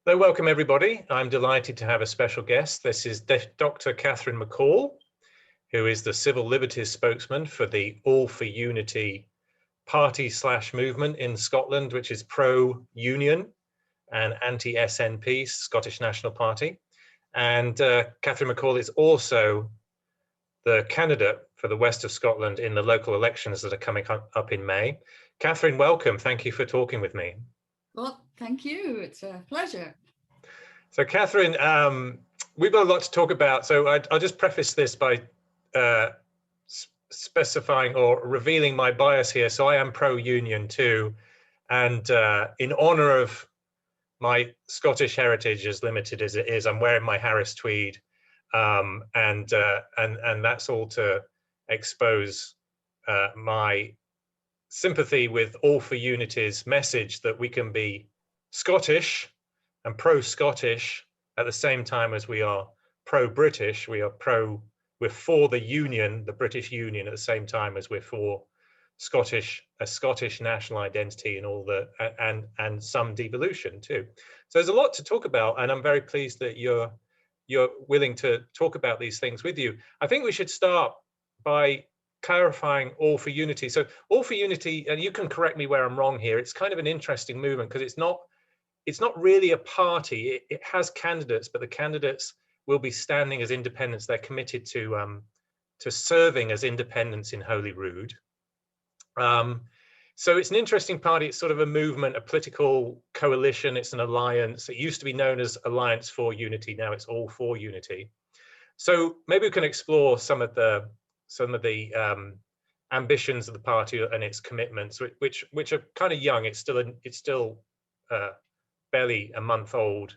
Hello, welcome everybody. I'm delighted to have a special guest. This is Dr. Catherine McCall, who is the civil liberties spokesman for the All for Unity party/movement in Scotland, which is pro-union and anti-SNP, Scottish National Party. And Catherine McCall is also the candidate for the West of Scotland in the local elections that are coming up in May. Catherine, welcome. Thank you for talking with me. Well, thank you. It's a pleasure. So, Catherine, we've got a lot to talk about. So I'll just preface this by specifying or revealing my bias here. So I am pro-union too. And in honor of my Scottish heritage, as limited as it is, I'm wearing my Harris tweed. And that's all to expose my sympathy with All for Unity's message that we can be Scottish and pro-Scottish at the same time as we are pro-British. We're for the Union, the British Union, at the same time as we're for a Scottish national identity and all the and some devolution too. So there's a lot to talk about, and I'm very pleased that you're willing to talk about these things with you. I think we should start by clarifying All for Unity. So All for Unity, and you can correct me where I'm wrong here, it's kind of an interesting movement because it's not really a party. It has candidates, but the candidates will be standing as independents. They're committed to serving as independents in Holyrood. So it's an interesting party. It's sort of a movement, a political coalition. It's an alliance. It used to be known as Alliance for Unity. Now it's All for Unity. So maybe we can explore some of the ambitions of the party and its commitments, which are kind of young. It's still barely a month old,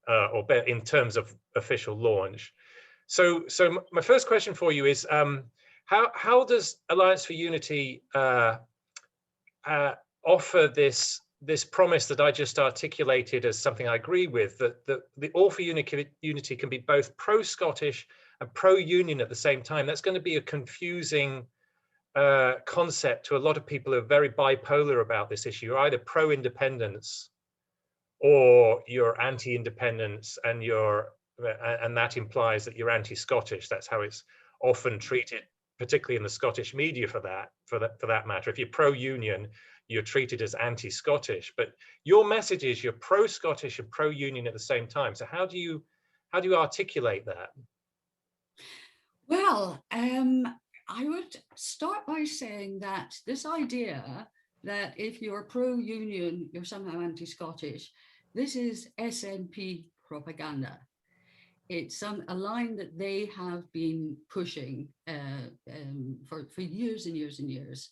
or in terms of official launch. So my first question for you is, how does Alliance for Unity offer this promise that I just articulated as something I agree with, that the All for Unity can be both pro-Scottish and pro-union at the same time? That's going to be a confusing concept to a lot of people who are very bipolar about this issue. You're either pro-independence or you're anti-independence, and that implies that you're anti-Scottish. That's how it's often treated, particularly in the Scottish media for that matter. If you're pro-union, you're treated as anti-Scottish. But your message is you're pro-Scottish and pro-union at the same time. So how do you articulate that? Well, I would start by saying that this idea that if you're pro-union, you're somehow anti-Scottish, this is SNP propaganda. It's a line that they have been pushing for years and years and years.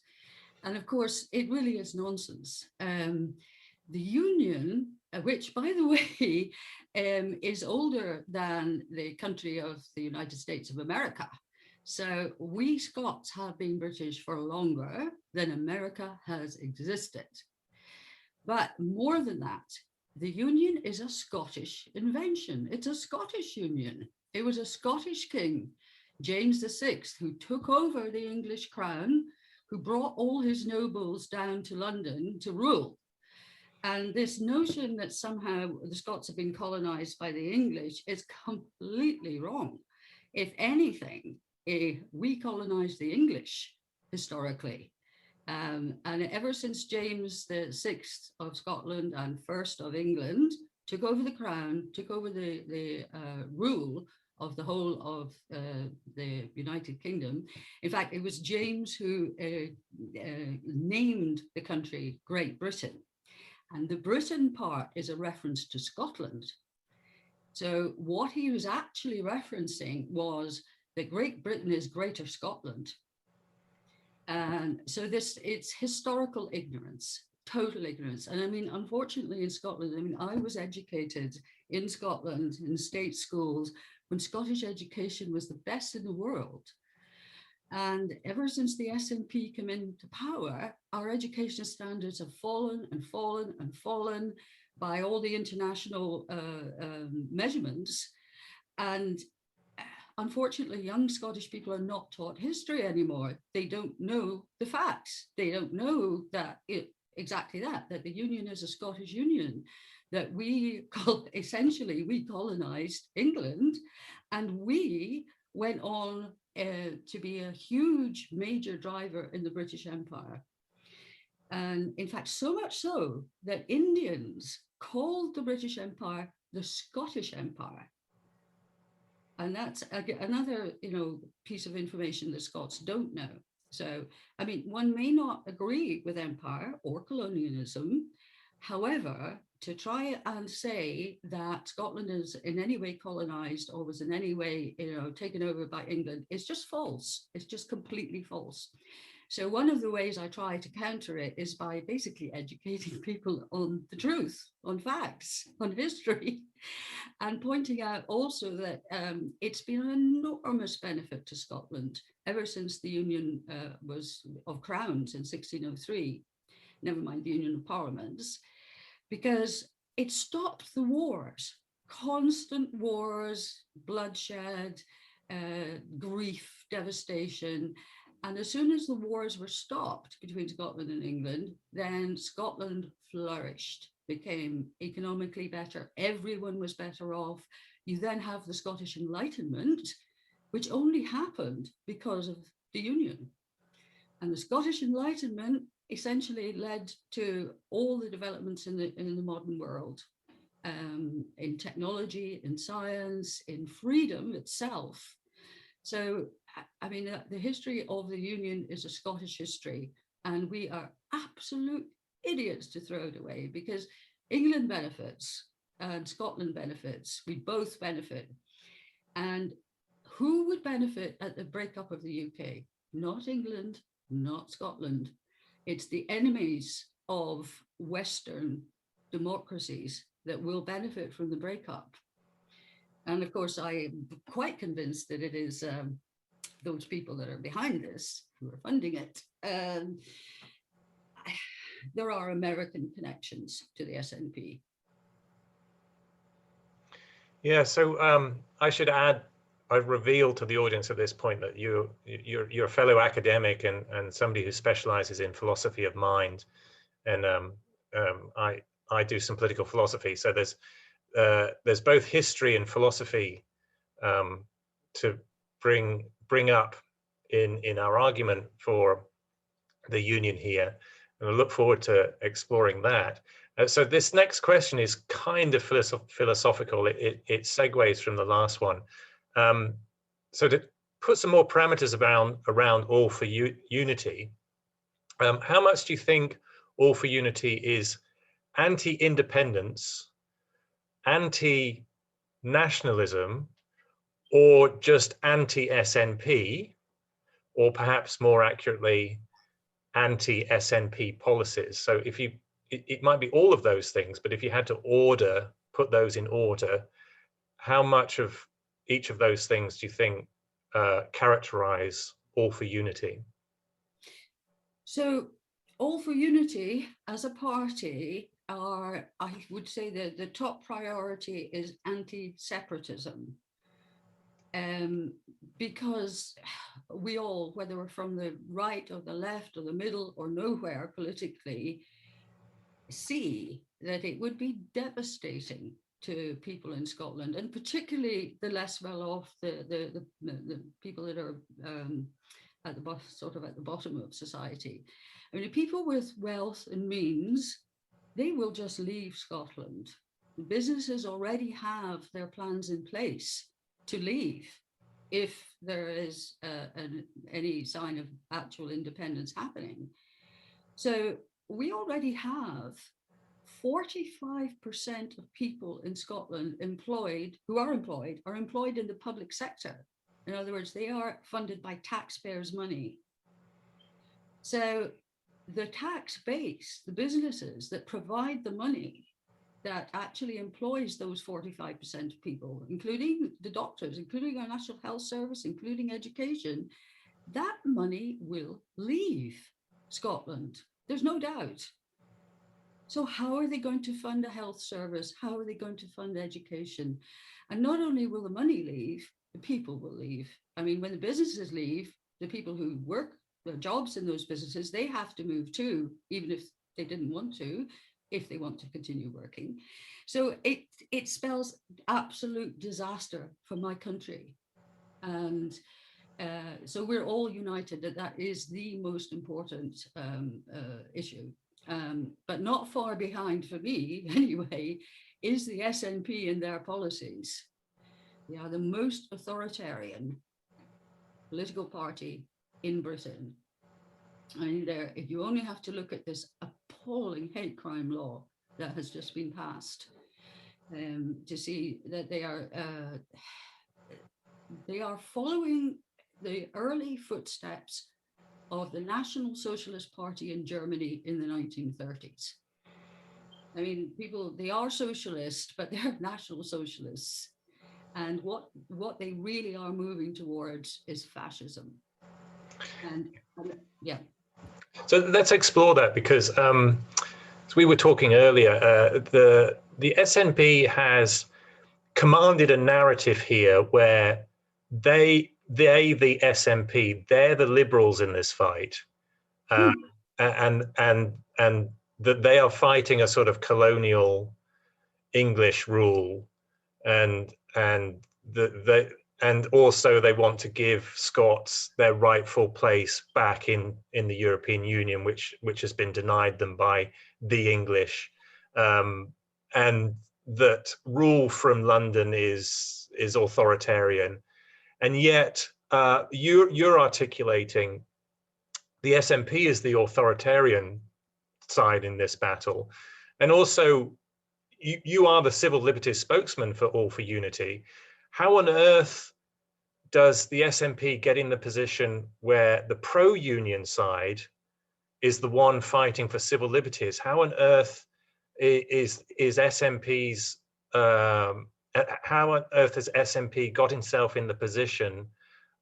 And of course, it really is nonsense. The union, which, by the way, is older than the country of the United States of America. So we Scots have been British for longer than America has existed. But more than that, the union is a Scottish invention. It's a Scottish union. It was a Scottish king, James VI, who took over the English crown, who brought all his nobles down to London to rule. And this notion that somehow the Scots have been colonized by the English is completely wrong. If anything, we colonized the English historically. And ever since James VI of Scotland and first of England took over the crown, took over the rule of the whole of the United Kingdom. In fact, it was James who named the country Great Britain. And the Britain part is a reference to Scotland. So what he was actually referencing was that Great Britain is Greater Scotland. And so it's historical ignorance, total ignorance. And I mean, unfortunately in Scotland, I mean, I was educated in Scotland in state schools when Scottish education was the best in the world. And ever since the SNP came into power, our education standards have fallen and fallen and fallen by all the international measurements. And unfortunately, young Scottish people are not taught history anymore. They don't know the facts. They don't know that exactly that the union is a Scottish union. that essentially we colonized England, and we went on to be a huge major driver in the British Empire. And in fact, so much so that Indians called the British Empire the Scottish Empire. And that's another, piece of information that Scots don't know. So, I mean, one may not agree with empire or colonialism. However, to try and say that Scotland is in any way colonized or was in any way, taken over by England is just false. It's just completely false. So one of the ways I try to counter it is by basically educating people on the truth, on facts, on history, and pointing out also that it's been an enormous benefit to Scotland ever since the Union was of Crowns in 1603, never mind the Union of Parliaments, because it stopped the wars, constant wars, bloodshed, grief, devastation. And as soon as the wars were stopped between Scotland and England, then Scotland flourished, became economically better. Everyone was better off. You then have the Scottish Enlightenment, which only happened because of the Union. And the Scottish Enlightenment essentially led to all the developments in the modern world, in technology, in science, in freedom itself. So, I mean, the history of the Union is a Scottish history, and we are absolute idiots to throw it away, because England benefits and Scotland benefits. We both benefit. And who would benefit at the breakup of the UK? Not England, not Scotland. It's the enemies of Western democracies that will benefit from the breakup. And of course, I am quite convinced that it is those people that are behind this who are funding it. There are American connections to the SNP. Yeah, so I should add, I reveal to the audience at this point that you're a fellow academic and somebody who specializes in philosophy of mind, and I do some political philosophy. So there's both history and philosophy to bring up in our argument for the Union here, and I look forward to exploring that. So this next question is kind of philosophical. It segues from the last one. So to put some more parameters around All for Unity, how much do you think All for Unity is anti-independence, anti-nationalism, or just anti-SNP, or perhaps more accurately, anti-SNP policies? So if it might be all of those things, but if you had to put those in order, how much of each of those things do you think characterize All for Unity? So All for Unity as a party I would say that the top priority is anti-separatism. Because we all, whether we're from the right or the left or the middle or nowhere politically, see that it would be devastating to people in Scotland, and particularly the less well off, the people that are at the bottom of society. I mean, the people with wealth and means, they will just leave Scotland. The businesses already have their plans in place to leave if there is any sign of actual independence happening. So we already have 45% of people in Scotland who are employed in the public sector. In other words, they are funded by taxpayers' money. So the tax base, the businesses that provide the money that actually employs those 45% of people, including the doctors, including our National Health Service, including education, that money will leave Scotland. There's no doubt. So how are they going to fund a health service? How are they going to fund education? And not only will the money leave, the people will leave. I mean, when the businesses leave, the people who work their jobs in those businesses, they have to move too, even if they didn't want to. if they want to continue working. So it spells absolute disaster for my country. And so we're all united that that is the most important issue. But not far behind for me, anyway, is the SNP and their policies. They are the most authoritarian political party in Britain. And if you only have to look at this appalling hate crime law that has just been passed to see that they are following the early footsteps of the National Socialist Party in Germany in the 1930s. I mean, they are socialist, but they're national socialists. And what they really are moving towards is fascism. And yeah. So let's explore that, because as we were talking earlier, the SNP has commanded a narrative here where the SNP, they're the liberals in this fight, and that they are fighting a sort of colonial English rule, and also they want to give Scots their rightful place back in the European Union, which has been denied them by the English, and that rule from London is authoritarian. And yet you're articulating the SNP is the authoritarian side in this battle, and also you are the civil liberties spokesman for All for Unity. How on earth does the SNP get in the position where the pro-union side is the one fighting for civil liberties? How on earth is SNP's how on earth has SNP got itself in the position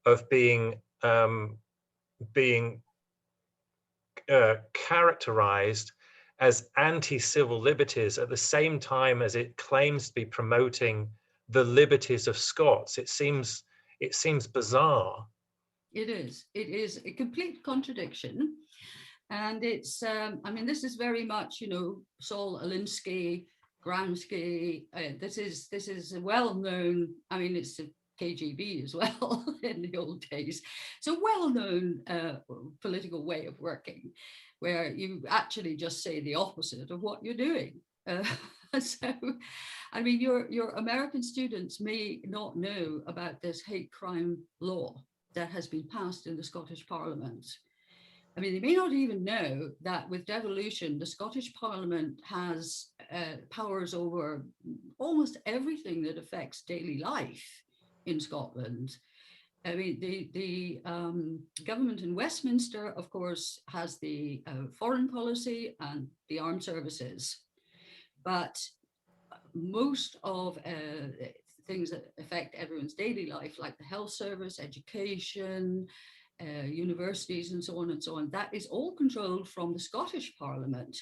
of being characterized as anti-civil liberties at the same time as it claims to be promoting the liberties of Scots? It seems bizarre. It is a complete contradiction. And it's, I mean, this is very much, Saul Alinsky, Gramsci. This is a well-known, I mean, it's a KGB as well in the old days. It's a well-known political way of working, where you actually just say the opposite of what you're doing. So, I mean, your American students may not know about this hate crime law that has been passed in the Scottish Parliament. I mean, they may not even know that with devolution, the Scottish Parliament has powers over almost everything that affects daily life in Scotland. I mean, the government in Westminster, of course, has the foreign policy and the armed services. But most of things that affect everyone's daily life, like the health service, education, universities, and so on, that is all controlled from the Scottish Parliament.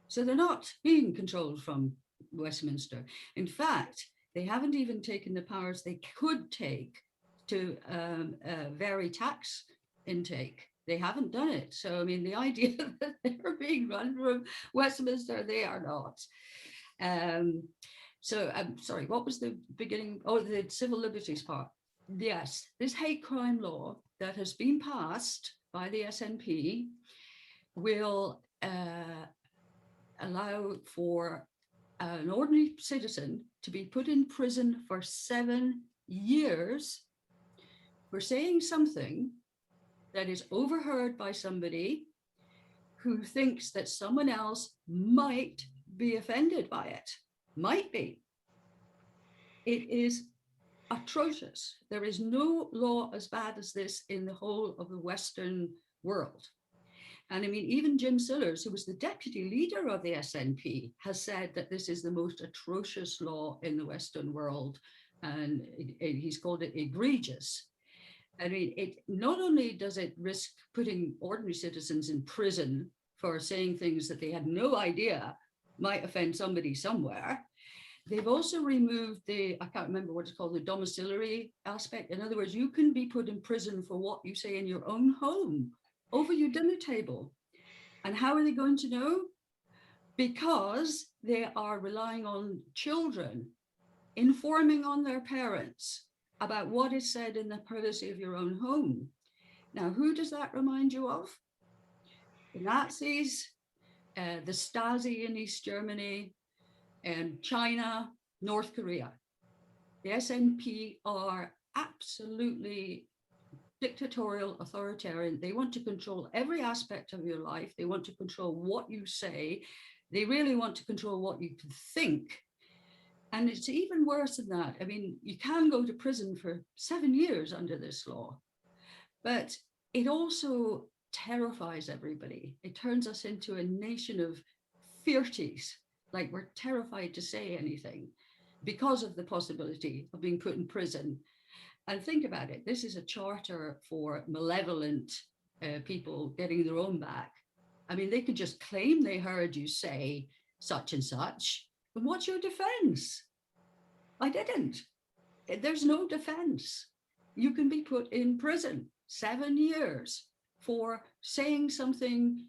So they're not being controlled from Westminster. In fact, they haven't even taken the powers they could take to vary tax intake. They haven't done it. So, I mean, the idea that they're being run from Westminster, they are not. So I'm sorry, what was the beginning? Oh, the civil liberties part. Yes, this hate crime law that has been passed by the SNP will allow for an ordinary citizen to be put in prison for 7 years for saying something that is overheard by somebody who thinks that someone else might be offended by it. Might be. It is atrocious. There is no law as bad as this in the whole of the Western world. And I mean, even Jim Sillars, who was the deputy leader of the SNP, has said that this is the most atrocious law in the Western world. And he's called it egregious. I mean, it not only does it risk putting ordinary citizens in prison for saying things that they had no idea might offend somebody somewhere, they've also removed I can't remember what it's called, the domiciliary aspect. In other words, you can be put in prison for what you say in your own home over your dinner table. And how are they going to know? because they are relying on children informing on their parents about what is said in the privacy of your own home. Now, who does that remind you of? The Nazis, the Stasi in East Germany, and China, North Korea. The SNP are absolutely dictatorial, authoritarian. They want to control every aspect of your life. They want to control what you say. They really want to control what you can think. And it's even worse than that. I mean, you can go to prison for 7 years under this law, but it also terrifies everybody. It turns us into a nation of fearties, like we're terrified to say anything because of the possibility of being put in prison. And think about it, this is a charter for malevolent people getting their own back. I mean, they could just claim they heard you say such and such, but what's your defense? I didn't. There's no defense. You can be put in prison 7 years for saying something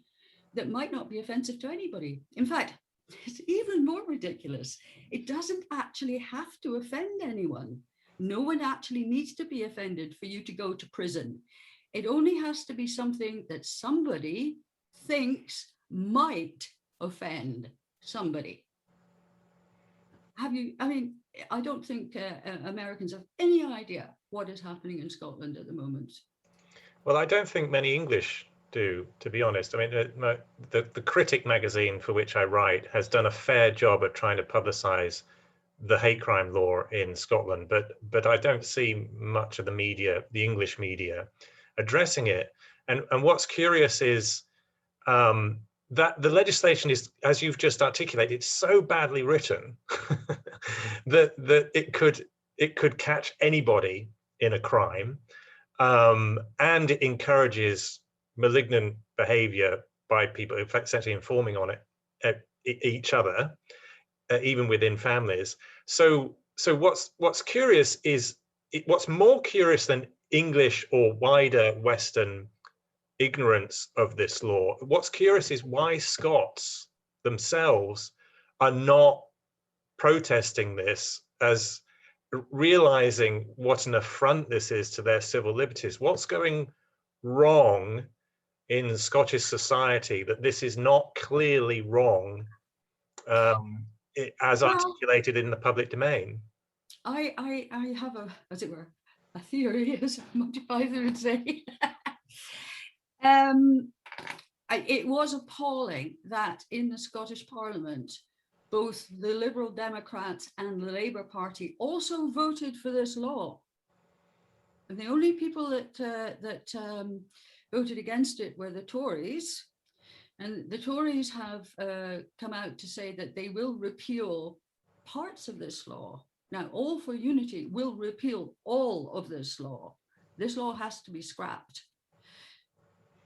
that might not be offensive to anybody. In fact, it's even more ridiculous. It doesn't actually have to offend anyone. No one actually needs to be offended for you to go to prison. It only has to be something that somebody thinks might offend somebody. I mean, I don't think Americans have any idea what is happening in Scotland at the moment. Well, I don't think many English do, to be honest. I mean, the Critic magazine for which I write has done a fair job at trying to publicise the hate crime law in Scotland, but I don't see much of the media, the English media, addressing it. And what's curious is that the legislation is, as you've just articulated, it's so badly written that it could catch anybody in a crime, and it encourages malignant behaviour by people essentially informing on it each other, even within families. So what's curious is what's more curious than English or wider Western ignorance of this law. What's curious is why Scots themselves are not protesting this, as realizing what an affront this is to their civil liberties. What's going wrong in Scottish society that this is not clearly wrong, as articulated in the public domain? I have a, as it were, a theory, as much either would say. It was appalling that in the Scottish Parliament, both the Liberal Democrats and the Labour Party also voted for this law. And the only people that voted against it were the Tories. And the Tories have come out to say that they will repeal parts of this law. Now, All for Unity will repeal all of this law. This law has to be scrapped.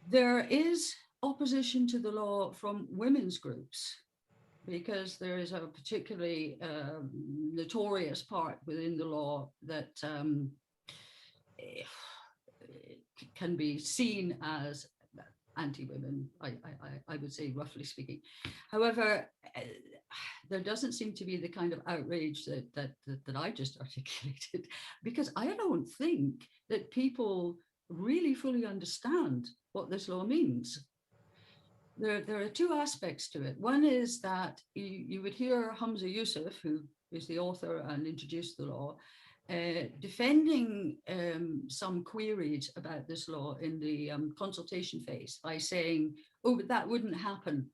There is opposition to the law from women's groups, because there is a particularly notorious part within the law that can be seen as anti-women, I would say, roughly speaking. However, there doesn't seem to be the kind of outrage that I just articulated, because I don't think that people really fully understand what this law means. There are two aspects to it. One is that you would hear Hamza Yusuf, who is the author and introduced the law, defending some queries about this law in the consultation phase by saying, oh, but that wouldn't happen.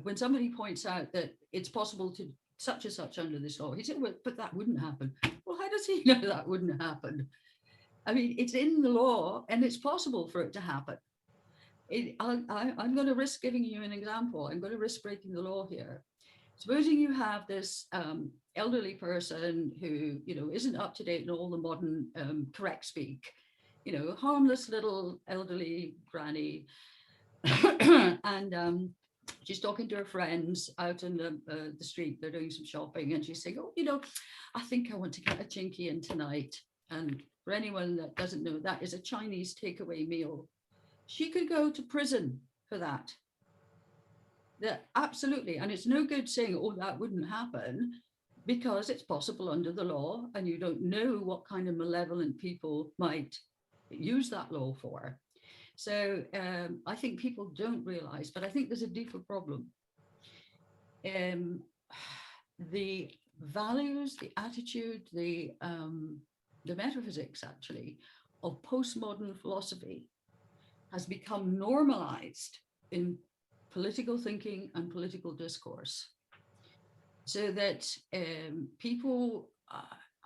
When somebody points out that it's possible to such and such under this law, he said, well, but that wouldn't happen. Well, how does he know that wouldn't happen? I mean, it's in the law and it's possible for it to happen. I'm going to risk giving you an example. I'm going to risk breaking the law here. Supposing you have this elderly person who, isn't up to date in all the modern correct speak, harmless little elderly granny, and she's talking to her friends out in the street. They're doing some shopping, and she's saying, oh, I think I want to get a chinky in tonight. And for anyone that doesn't know, that is a Chinese takeaway meal. She could go to prison for that. Absolutely. And it's no good saying, oh, that wouldn't happen, because it's possible under the law, and you don't know what kind of malevolent people might use that law for. So I think people don't realize, but I think there's a deeper problem. The values, the attitude, the metaphysics, actually, of postmodern philosophy has become normalized in political thinking and political discourse, so that people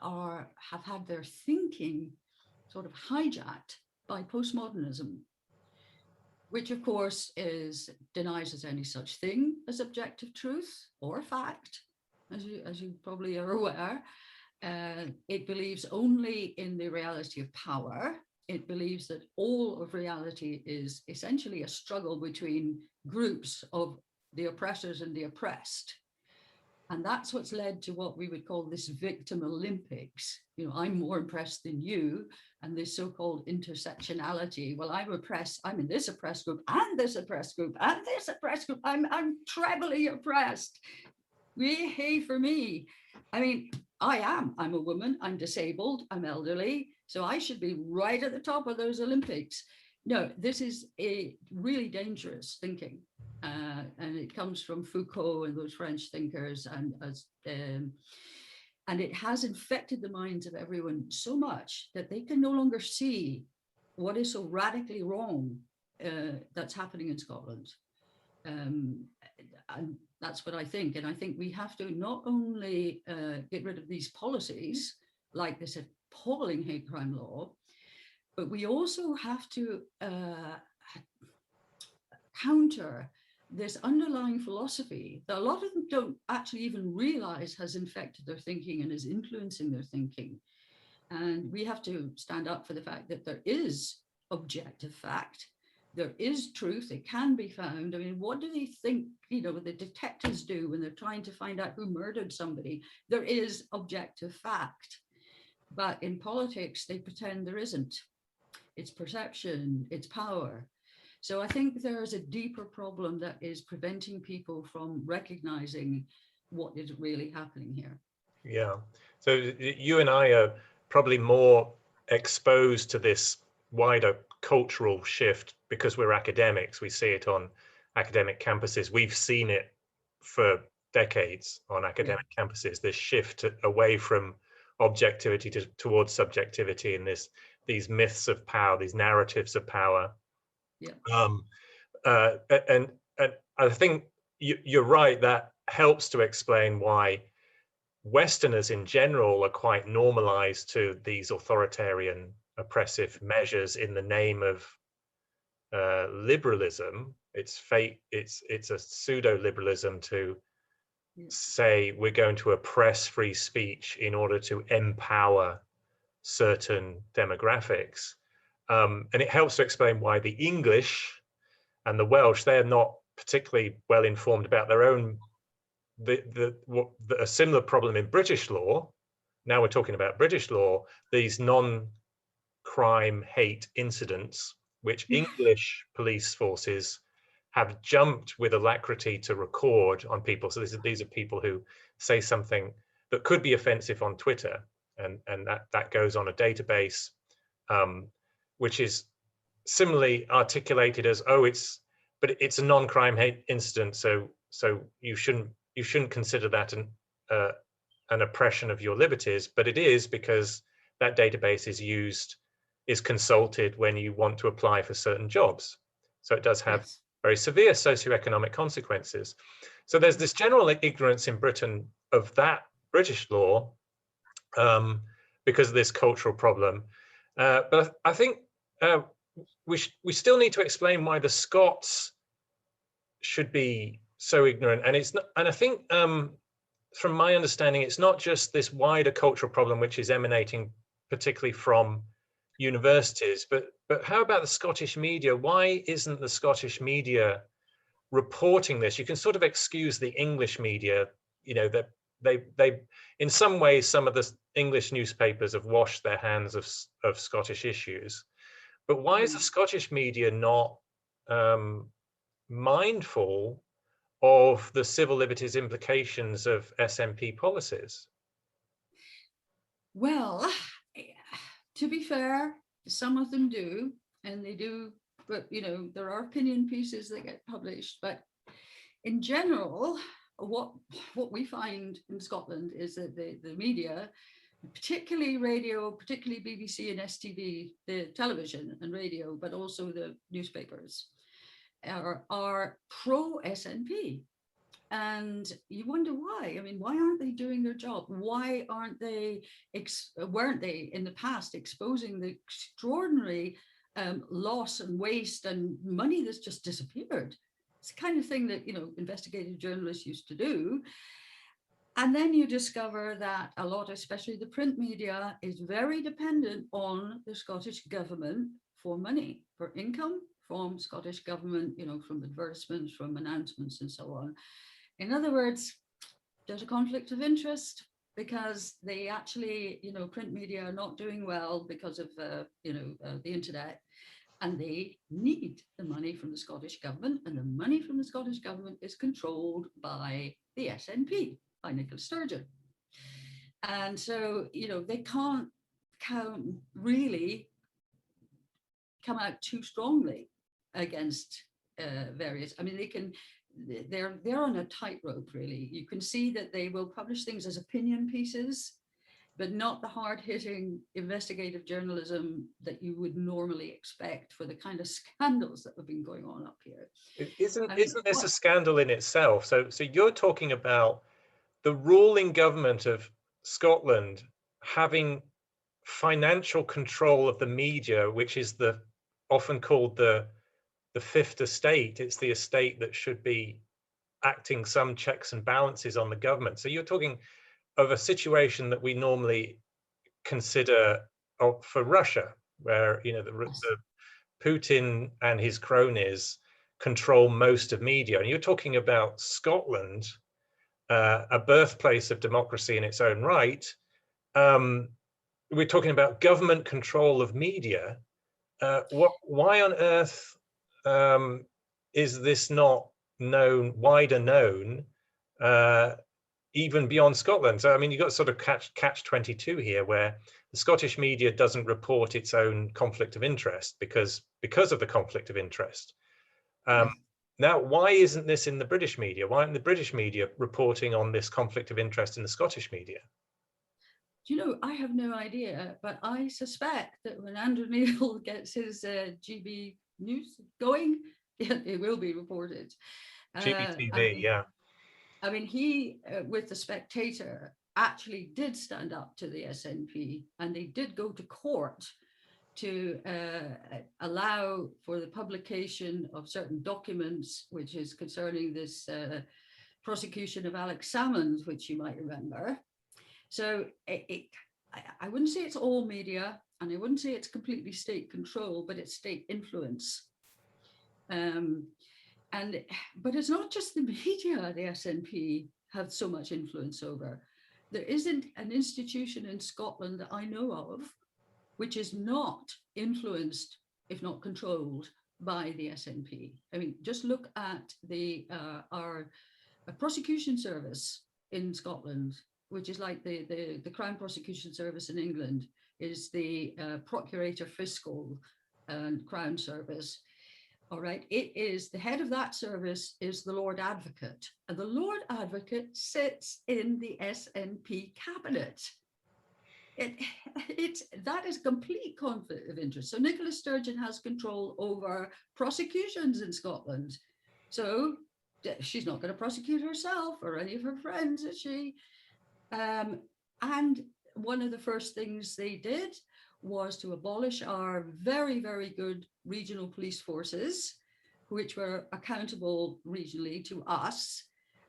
have had their thinking sort of hijacked by postmodernism, which of course denies there's any such thing as objective truth or fact, as you probably are aware. It believes only in the reality of power. It believes that all of reality is essentially a struggle between groups of the oppressors and the oppressed. And that's what's led to what we would call this victim Olympics. You know, I'm more oppressed than you, and this so-called intersectionality. Well, I'm oppressed, I'm in this oppressed group, and this oppressed group, and this oppressed group. I'm trebly oppressed. Yay for me. I mean, I'm a woman, I'm disabled, I'm elderly, so I should be right at the top of those Olympics. No, this is a really dangerous thinking. And it comes from Foucault and those French thinkers, and it has infected the minds of everyone so much that they can no longer see what is so radically wrong that's happening in Scotland. And that's what I think. And I think we have to not only get rid of these policies, like this appalling hate crime law, but we also have to counter this underlying philosophy that a lot of them don't actually even realize has infected their thinking and is influencing their thinking. And we have to stand up for the fact that there is objective fact. There is truth, it can be found. I mean, what do they think, you know, the detectives do when they're trying to find out who murdered somebody? There is objective fact. But in politics, they pretend there isn't. It's perception, it's power. So I think there is a deeper problem that is preventing people from recognizing what is really happening here. Yeah. So you and I are probably more exposed to this wider cultural shift because we're academics. We see it on academic campuses. We've seen it for decades on academic campuses, this shift away from objectivity towards subjectivity, and these myths of power, these narratives of power. And I think you're right, that helps to explain why Westerners in general are quite normalized to these authoritarian oppressive measures in the name of liberalism. It's a pseudo-liberalism to say we're going to oppress free speech in order to empower certain demographics. And it helps to explain why the English and the Welsh, they're not particularly well informed about their own a similar problem in British law. Now we're talking about British law, these non-crime hate incidents, which English police forces have jumped with alacrity to record on people. So these are people who say something that could be offensive on Twitter, and that goes on a database, which is similarly articulated as, but it's a non-crime hate incident, so you shouldn't consider that an oppression of your liberties, but it is, because that database is consulted when you want to apply for certain jobs. So it does have very severe socioeconomic consequences. So there's this general ignorance in Britain of that British law because of this cultural problem. But I think we still need to explain why the Scots should be so ignorant. And it's not, and I think from my understanding, it's not just this wider cultural problem which is emanating particularly from universities, but how about the Scottish media? Why isn't the Scottish media reporting this? You can sort of excuse the English media, you know, that they in some ways, some of the English newspapers have washed their hands of Scottish issues, but why is the Scottish media not mindful of the civil liberties implications of SNP policies? Well, to be fair, some of them do, and they do, but you know, there are opinion pieces that get published. But in general, what we find in Scotland is that the media, particularly radio, particularly BBC and STV, the television and radio, but also the newspapers, are pro-SNP. And you wonder why. I mean, why aren't they doing their job? Why weren't they in the past exposing the extraordinary loss and waste and money that's just disappeared? It's the kind of thing that, you know, investigative journalists used to do. And then you discover that a lot, especially the print media, is very dependent on the Scottish government for money, for income from Scottish government, you know, from advertisements, from announcements and so on. In other words, there's a conflict of interest because they actually, you know, print media are not doing well because of, the internet, and they need the money from the Scottish government, and the money from the Scottish government is controlled by the SNP, by Nicola Sturgeon. And so, you know, they can't really come out too strongly against various, I mean, they're on a tightrope, really. You can see that they will publish things as opinion pieces, but not the hard-hitting investigative journalism that you would normally expect for the kind of scandals that have been going on up here. Isn't this a scandal in itself? So you're talking about the ruling government of Scotland having financial control of the media, which is often called the fifth estate. It's the estate that should be acting some checks and balances on the government. So you're talking of a situation that we normally consider for Russia, where, you know, the Putin and his cronies control most of media. And you're talking about Scotland, a birthplace of democracy in its own right. We're talking about government control of media. Why on earth is this not wider known, even beyond Scotland? So I mean, you've got sort of catch 22 here, where the Scottish media doesn't report its own conflict of interest because of the conflict of interest. Yes. Now, why isn't this in the British media? Why aren't the British media reporting on this conflict of interest in the Scottish media? Do you know, I have no idea, but I suspect that when Andrew Neil gets his GB News going, it will be reported. GBTV, yeah. I mean, he, with the Spectator, actually did stand up to the SNP, and they did go to court to allow for the publication of certain documents, which is concerning this prosecution of Alex Salmond, which you might remember. So I wouldn't say it's all media, and I wouldn't say it's completely state control, but it's state influence. But it's not just the media the SNP have so much influence over. There isn't an institution in Scotland that I know of which is not influenced, if not controlled, by the SNP. I mean, just look at our prosecution service in Scotland, which is like the Crown Prosecution Service in England, is the Procurator Fiscal and Crown Service. All right, it is the head of that service is the Lord Advocate, and the Lord Advocate sits in the SNP cabinet. That is complete conflict of interest. So Nicola Sturgeon has control over prosecutions in Scotland. So she's not going to prosecute herself or any of her friends, is she? And one of the first things they did was to abolish our very, very good regional police forces, which were accountable regionally to us,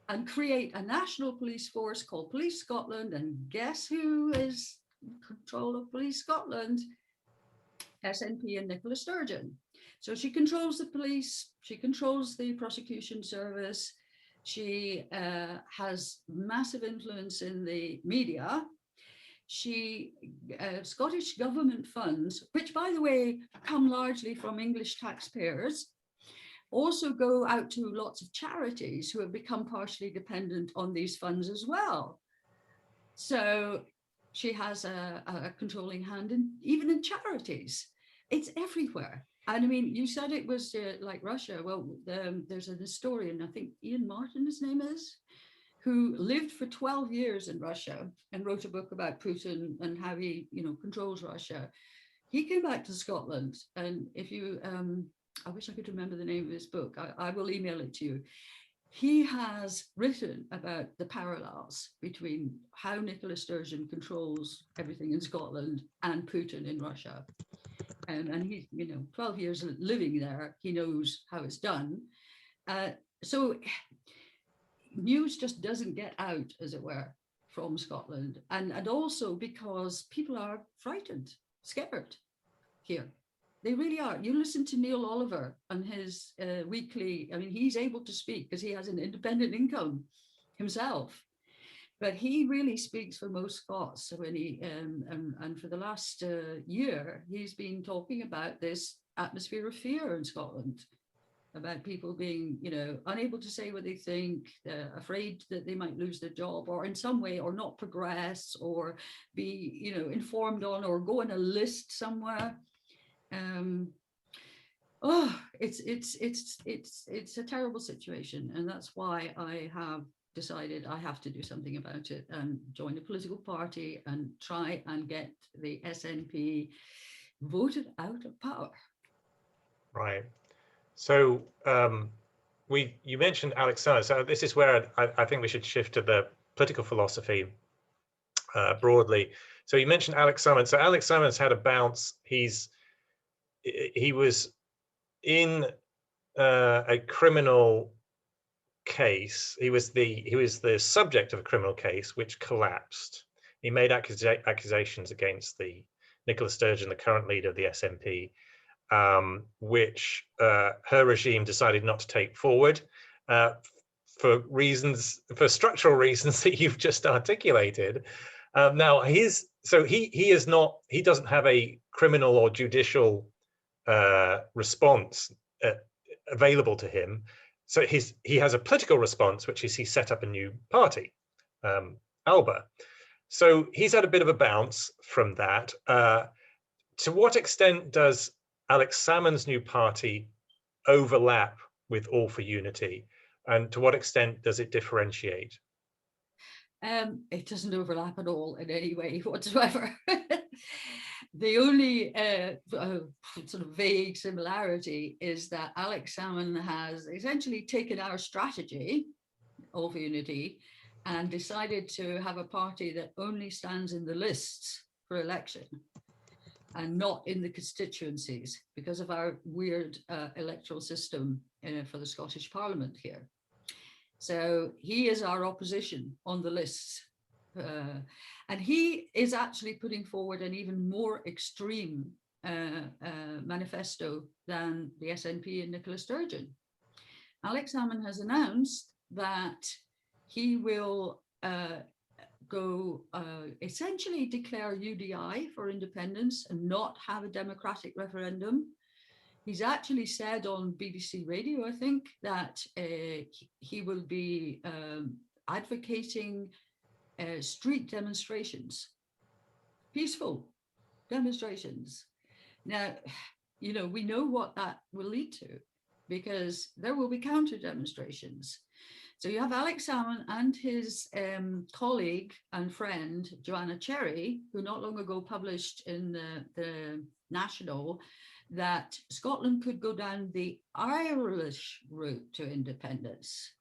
and create a national police force called Police Scotland. And guess who is in control of Police Scotland? SNP and Nicola Sturgeon. So she controls the police, she controls the prosecution service, she has massive influence in the media. She, Scottish government funds, which by the way, come largely from English taxpayers, also go out to lots of charities who have become partially dependent on these funds as well. So she has a controlling hand even in charities. It's everywhere. And I mean, you said it was like Russia. Well, there's an historian, I think Ian Martin, his name is, who lived for 12 years in Russia and wrote a book about Putin and how he, controls Russia. He came back to Scotland, and if you, I wish I could remember the name of his book. I will email it to you. He has written about the parallels between how Nicola Sturgeon controls everything in Scotland and Putin in Russia. And he's, 12 years living there, he knows how it's done. So news just doesn't get out, as it were, from Scotland. And also because people are frightened, scared here. They really are. You listen to Neil Oliver on his weekly, I mean, he's able to speak because he has an independent income himself. But he really speaks for most Scots. When he and for the last year, he's been talking about this atmosphere of fear in Scotland, about people being, unable to say what they think, afraid that they might lose their job, or in some way, or not progress, or be, informed on, or go on a list somewhere. It's a terrible situation, and that's why I have decided I have to do something about it and join a political party and try and get the SNP voted out of power. Right. So you mentioned Alex Salmond. So this is where I think we should shift to the political philosophy broadly. So you mentioned Alex Salmond. So Alex Salmond's had a bounce. He was in a criminal case. He was the subject of a criminal case which collapsed. He made accusations against Nicola Sturgeon, the current leader of the SNP, which her regime decided not to take forward for structural reasons that you've just articulated. Now he doesn't have a criminal or judicial response available to him. So he has a political response, which is he set up a new party, Alba. So he's had a bit of a bounce from that. To what extent does Alex Salmond's new party overlap with All for Unity, and to what extent does it differentiate? It doesn't overlap at all in any way whatsoever. The only sort of vague similarity is that Alex Salmond has essentially taken our strategy, All for Unity, and decided to have a party that only stands in the lists for election and not in the constituencies because of our weird electoral system for the Scottish Parliament here. So he is our opposition on the lists. And he is actually putting forward an even more extreme manifesto than the SNP and Nicola Sturgeon. Alex Salmond has announced that he will essentially declare UDI for independence and not have a democratic referendum. He's actually said on BBC Radio, I think, that he will be advocating street demonstrations, peaceful demonstrations. Now, we know what that will lead to because there will be counter demonstrations. So you have Alex Salmond and his colleague and friend, Joanna Cherry, who not long ago published in the National that Scotland could go down the Irish route to independence.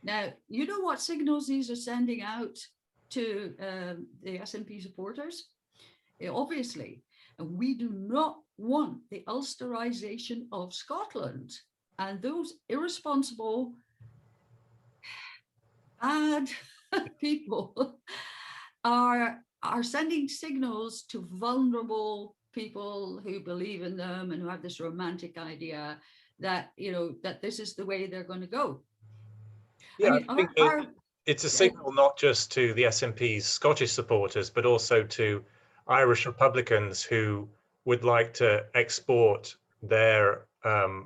Now, you know what signals these are sending out to the SNP supporters? Obviously, and we do not want the Ulsterization of Scotland. And those irresponsible, bad people are sending signals to vulnerable people who believe in them and who have this romantic idea that, that this is the way they're going to go. Yeah, I think it's a signal not just to the SNP's Scottish supporters, but also to Irish Republicans who would like to export their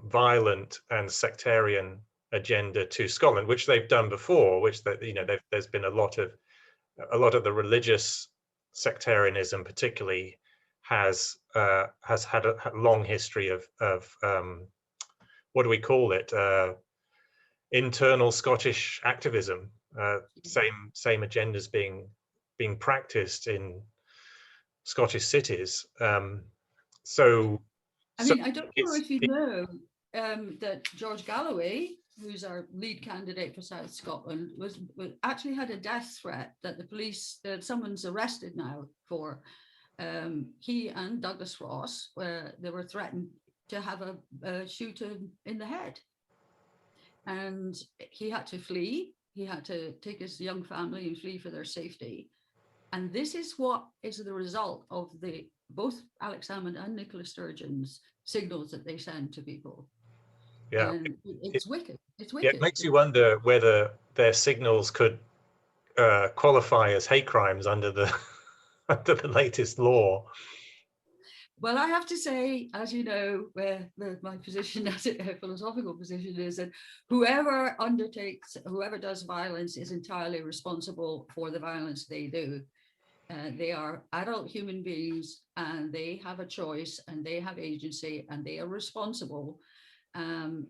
violent and sectarian agenda to Scotland, which they've done before, which there's been a lot of the religious sectarianism, particularly, has had a long history of what do we call it? Internal Scottish activism. Same agendas being practiced in Scottish cities. I mean, I don't know if you know that George Galloway, who's our lead candidate for South Scotland, was actually had a death threat that the police, someone's arrested now for. He and Douglas Ross, they were threatened to have a shoot in the head. And he had to flee. He had to take his young family and flee for their safety. And this is what is the result of both Alex Salmond and Nicola Sturgeon's signals that they send to people. Yeah, and it's wicked. It's yeah, wicked. it makes you wonder whether their signals could qualify as hate crimes under the under the latest law. Well, I have to say, as you know, my position as a philosophical position is that whoever does violence is entirely responsible for the violence they do. They are adult human beings, and they have a choice, and they have agency, and they are responsible.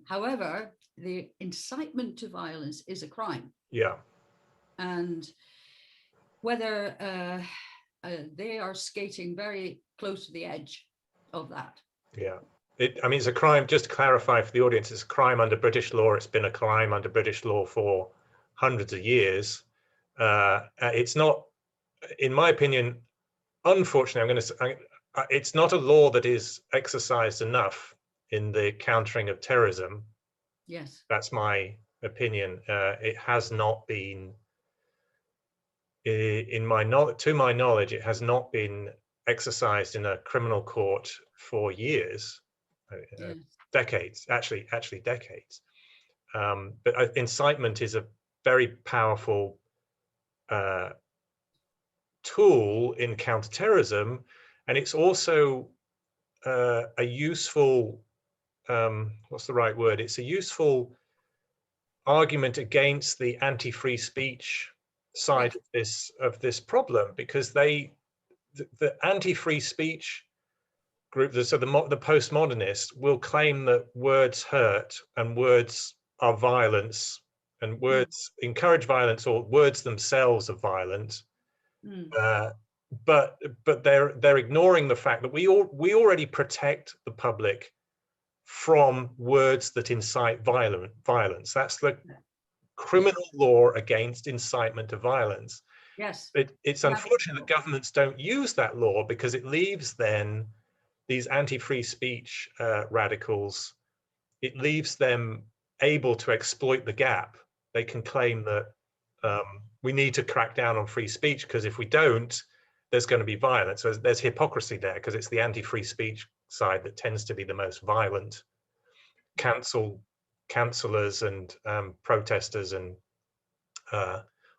However, the incitement to violence is a crime. Yeah. And whether they are skating very close to the edge of that. Yeah. I mean, it's a crime, just to clarify for the audience, it's a crime under British law. It's been a crime under British law for hundreds of years. It's not, in my opinion, unfortunately, it's not a law that is exercised enough in the countering of terrorism. Yes. That's my opinion. It has not been, to my knowledge, it has not been exercised in a criminal court for years, Yes. decades, actually decades. But incitement is a very powerful tool in counterterrorism, and it's also a useful, what's the right word? It's a useful argument against the anti-free speech side of this problem, because the anti-free speech group, so the post-modernists, will claim that words hurt and words are violence, and words encourage violence, or words themselves are violent. But they're ignoring the fact that we already protect the public from words that incite violence. That's the criminal law against incitement to violence. Yes. It's unfortunate that governments don't use that law, because it leaves then these anti-free speech radicals, it leaves them able to exploit the gap. They can claim that we need to crack down on free speech, because if we don't, there's going to be violence. So there's hypocrisy there, because it's the anti-free speech side that tends to be the most violent. Councillors and protesters and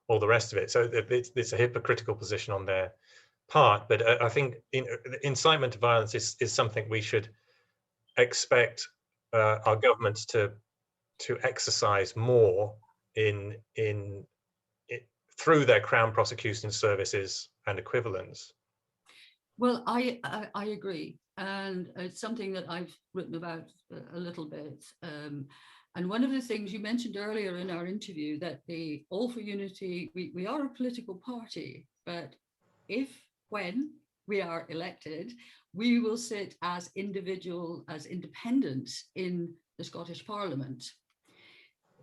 all the rest of it. So it's a hypocritical position on their part. But I think incitement to violence is something we should expect our governments to exercise more through their Crown prosecution services and equivalents. Well, I agree, and it's something that I've written about a little bit. And one of the things you mentioned earlier in our interview, that the All for Unity, we are a political party, but when we are elected, we will sit as independents in the Scottish Parliament.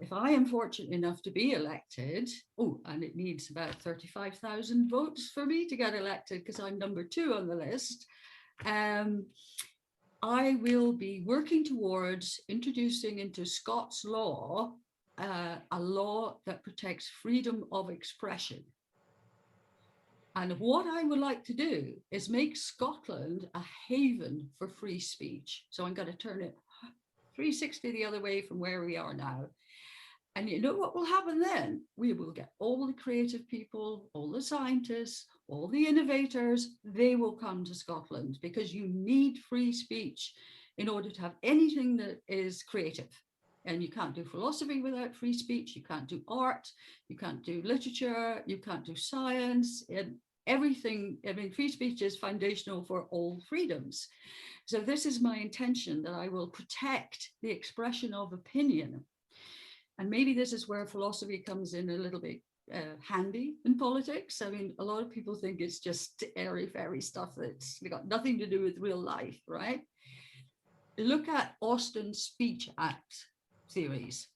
If I am fortunate enough to be elected, and it needs about 35,000 votes for me to get elected, because I'm number 2 on the list, I will be working towards introducing into Scots law a law that protects freedom of expression. And what I would like to do is make Scotland a haven for free speech. So I'm going to turn it 360 the other way from where we are now. And you know what will happen then? We will get all the creative people, all the scientists, all the innovators, they will come to Scotland, because you need free speech in order to have anything that is creative. And you can't do philosophy without free speech. You can't do art. You can't do literature. You can't do science. And everything, I mean, free speech is foundational for all freedoms. So this is my intention, that I will protect the expression of opinion. And maybe this is where philosophy comes in a little bit handy in politics. I mean, a lot of people think it's just airy-fairy stuff that's got nothing to do with real life, right? Look at Austin's Speech Act theories.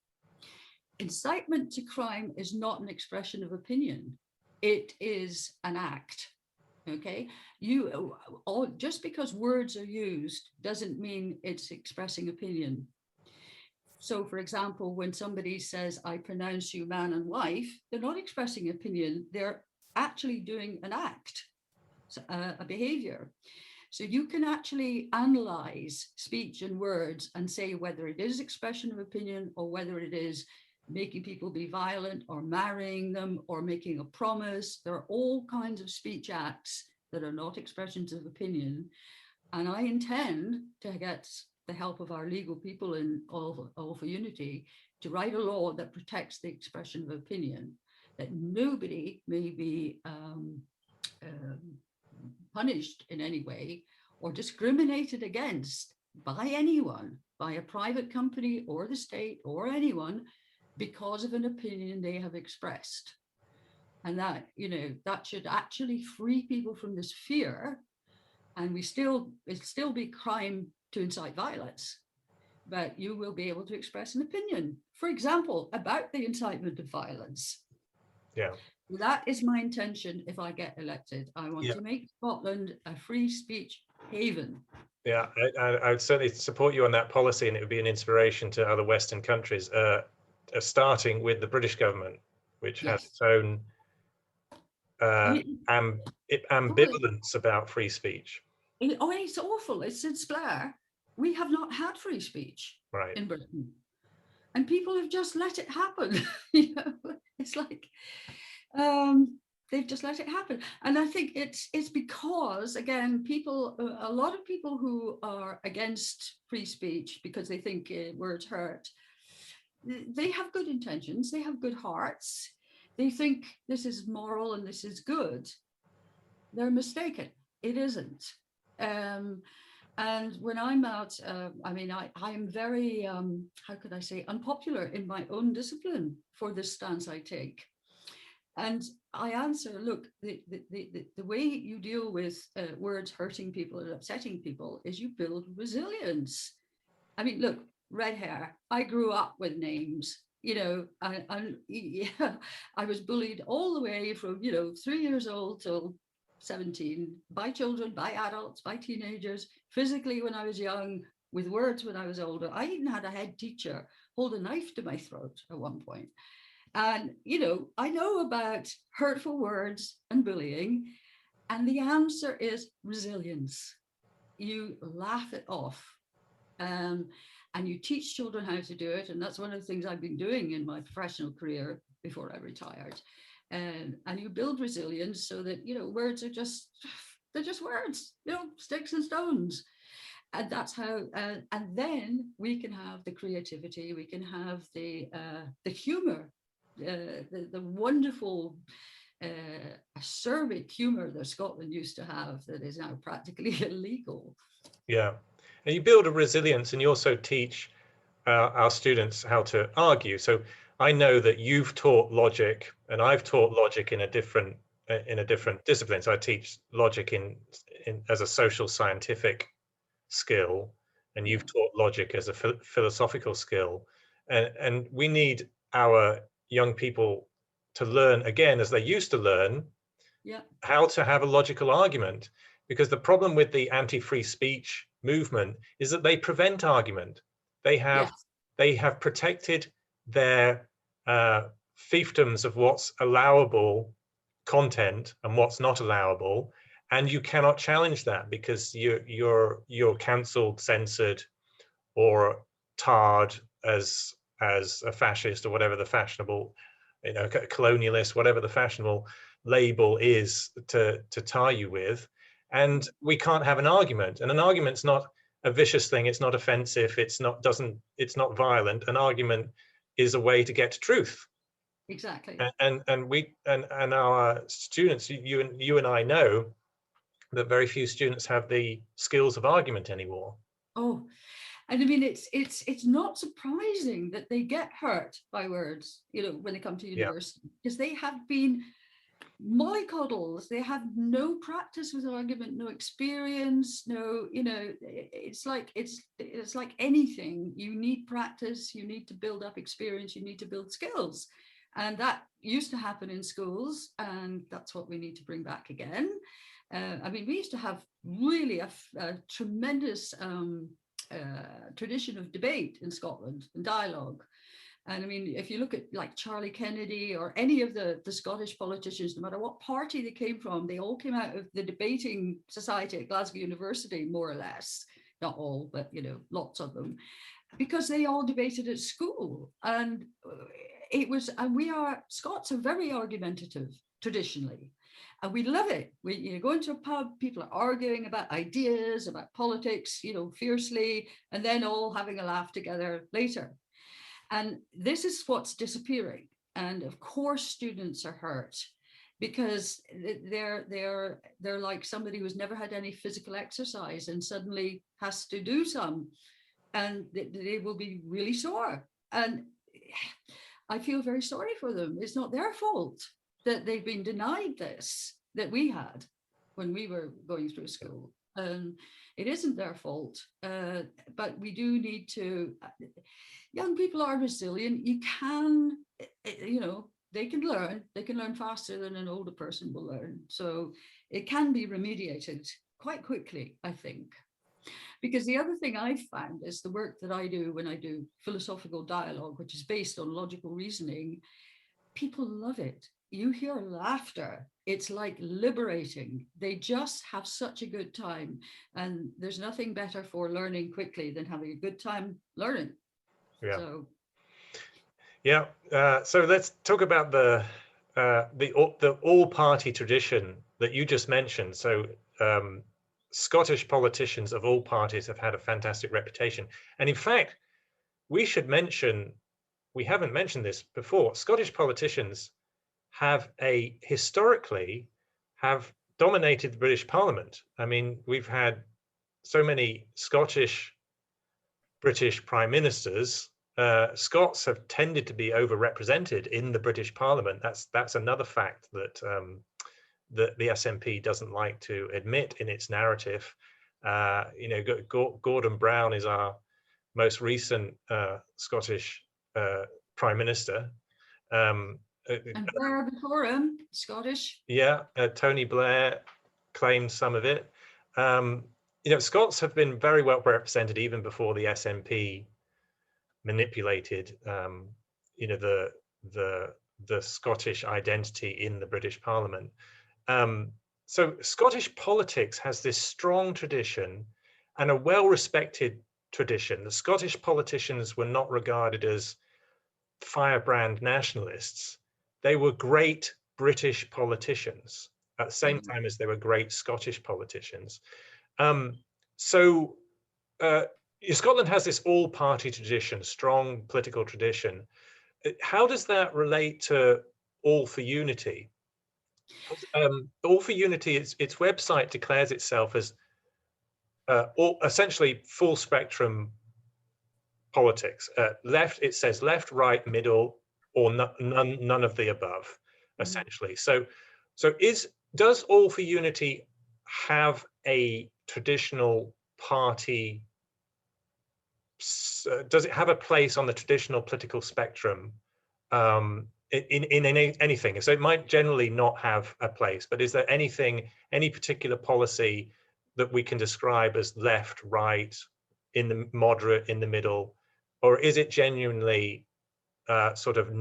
Incitement to crime is not an expression of opinion. It is an act. Okay, just because words are used doesn't mean it's expressing opinion. So, for example, when somebody says, I pronounce you man and wife, they're not expressing opinion. They're actually doing an act, a behavior. So you can actually analyze speech and words and say whether it is expression of opinion or whether it is making people be violent or marrying them or making a promise. There are all kinds of speech acts that are not expressions of opinion. And I intend to get the help of our legal people in All for Unity to write a law that protects the expression of opinion, that nobody may be punished in any way or discriminated against by anyone, by a private company or the state or anyone, because of an opinion they have expressed. And that, you know, that should actually free people from this fear. And it'd still be crime to incite violence, but you will be able to express an opinion, for example, about the incitement of violence. Yeah. That is my intention if I get elected. I want to make Scotland a free speech haven. Yeah, I would certainly support you on that policy, and it would be an inspiration to other Western countries, starting with the British government, which has its own ambivalence about free speech. It's awful. Since Blair, we have not had free speech in Britain. And people have just let it happen. You know, it's like they've just let it happen. And I think it's because, again, a lot of people who are against free speech because they think words hurt, they have good intentions, they have good hearts, they think this is moral and this is good. They're mistaken. It isn't. And when I'm out, I mean, I am very, how could I say, unpopular in my own discipline for this stance I take. And I answer, look, the way you deal with words hurting people and upsetting people is you build resilience. I mean, look, red hair, I grew up with names, you know, and yeah, I was bullied all the way from, 3 years old till 17, by children, by adults, by teenagers, physically when I was young, with words when I was older. I even had a head teacher hold a knife to my throat at one point. And, I know about hurtful words and bullying, and the answer is resilience. You laugh it off, and you teach children how to do it. And that's one of the things I've been doing in my professional career before I retired. And you build resilience so that, words are they're just words, sticks and stones. And that's how, and then we can have the creativity, we can have the humor, the wonderful acerbic humor that Scotland used to have that is now practically illegal. Yeah, and you build a resilience, and you also teach our students how to argue. So I know that you've taught logic, and I've taught logic in a different discipline. So I teach logic in as a social scientific skill, and you've taught logic as a philosophical skill, and we need our young people to learn again, as they used to learn, how to have a logical argument, because the problem with the anti-free speech movement is that they prevent argument. They have protected their fiefdoms of what's allowable content and what's not allowable, and you cannot challenge that because you're cancelled, censored, or tarred as a fascist, or whatever the fashionable, colonialist, whatever the fashionable label is to tar you with. And we can't have an argument, and an argument's not a vicious thing. It's not offensive. It's not violent. An argument is a way to get to truth. Exactly. And our students, you and I know that very few students have the skills of argument anymore. Oh, and I mean, it's not surprising that they get hurt by words, when they come to university, because they have been mollycoddles. They have no practice with argument, no experience, no, it's like anything. You need practice, you need to build up experience, you need to build skills. And that used to happen in schools, and that's what we need to bring back again. I mean, we used to have really a tremendous tradition of debate in Scotland and dialogue. And I mean, if you look at like Charlie Kennedy or any of the Scottish politicians, no matter what party they came from, they all came out of the debating society at Glasgow University, more or less. Not all, but lots of them, because they all debated at school. And Scots are very argumentative traditionally. And we love it. We go into a pub, people are arguing about ideas, about politics, fiercely, and then all having a laugh together later. And this is what's disappearing. And of course, students are hurt because they're like somebody who's never had any physical exercise and suddenly has to do some, and they will be really sore. And I feel very sorry for them. It's not their fault that they've been denied this that we had when we were going through school. It isn't their fault, but we do need to. Young people are resilient. You can, they can learn faster than an older person will learn. So it can be remediated quite quickly, I think. Because the other thing I've found is the work that I do when I do philosophical dialogue, which is based on logical reasoning, people love it. You hear laughter. It's like liberating. They just have such a good time. And there's nothing better for learning quickly than having a good time learning. Yeah. So, so let's talk about the all-party tradition that you just mentioned. So Scottish politicians of all parties have had a fantastic reputation. And in fact, we haven't mentioned this before, Scottish politicians have historically dominated the British Parliament. I mean, we've had so many British prime ministers. Scots have tended to be overrepresented in the British Parliament. That's another fact that the SNP doesn't like to admit in its narrative. Gordon Brown is our most recent Scottish prime minister. And Blair before him, Scottish. Yeah, Tony Blair claimed some of it. Scots have been very well represented even before the SNP manipulated, the Scottish identity in the British Parliament. So Scottish politics has this strong tradition and a well-respected tradition. The Scottish politicians were not regarded as firebrand nationalists. They were great British politicians at the same time as they were great Scottish politicians. Scotland has this all-party tradition, strong political tradition. How does that relate to All for Unity? All for Unity, its website declares itself as essentially full spectrum politics. Left, it says left, right, middle, or none of the above, essentially. So does All for Unity have a traditional party? Does it have a place on the traditional political spectrum in anything? So it might generally not have a place, but is there any particular policy that we can describe as left, right, in the moderate, in the middle, or is it genuinely sort of